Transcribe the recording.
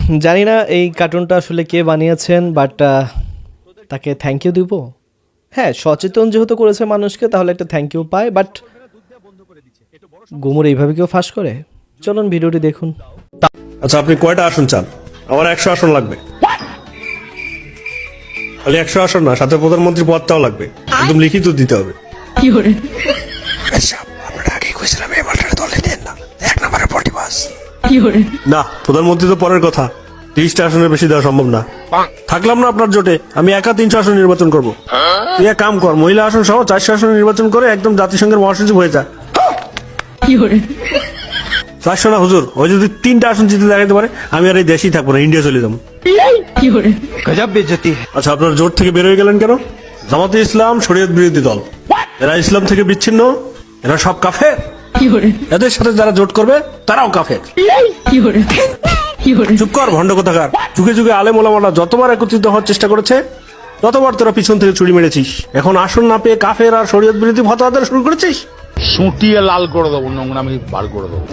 জানি না এই কার্টুনটা আসলে কে বানিয়েছেন, বাট তাকে থ্যাংক ইউ দিব। হ্যাঁ, সচেতন যেহেতু করেছে মানুষকে, তাহলে একটা থ্যাংক ইউ পায়। বাট গুমর এইভাবে কেউ ফাঁস করে? চলুন ভিডিওটি দেখুন। আচ্ছা, আপনি কয়টা আসন চান? আমার 100 আসন লাগবে। খালি 100 আসন না, সাথে প্রধানমন্ত্রী পদটাও লাগবে, একদম লিখিত দিতে হবে। আপনারা আগে কইছিলাম এই মালটা দলে দেন না, 1 নম্বরের পটি পাস। না, প্রধানমন্ত্রী তো পরের কথা, 30টা আসনের বেশি দেওয়া সম্ভব না। থাকলাম না আপনার জোটে, আমি একা 300 আসন নির্বাচন করবো। তুই এক কাম কর, মহিলা আসন সহ 400 আসন নির্বাচন করে একদম জাতিসংঘের মহাসচিব হয়ে যা। 400 না হুজুর, ওই যদি 3টা আসন জিতে দেখাতে পারে, আমি আর এই দেশেই থাকবো না, ইন্ডিয়া চলে যাবো। গজব বেইজ্জতি। আচ্ছা, আপনার জোট থেকে বের হয়ে গেলেন কেন? জামাতে ইসলাম শরীয়ত বিরোধী দল, এরা ইসলাম থেকে বিচ্ছিন্ন, এরা সব কাফের। এদের সাথে যারা জোট করবে তারাও কাফের। চুপ কর ভণ্ড কোথাকার। যুগে যুগে আলেম ওলামারা যতবার একত্রিত হওয়ার চেষ্টা করেছে, ততবার তোরা পিছন থেকে ছুরি মেরেছিস। এখন আসন না পেয়ে কাফের আর শরীয়ত বিরোধী ফতোয়া দেওয়া শুরু করেছিস। সুটিয়ে লাল করে দেবো, নোংরামি বার করে দেবো।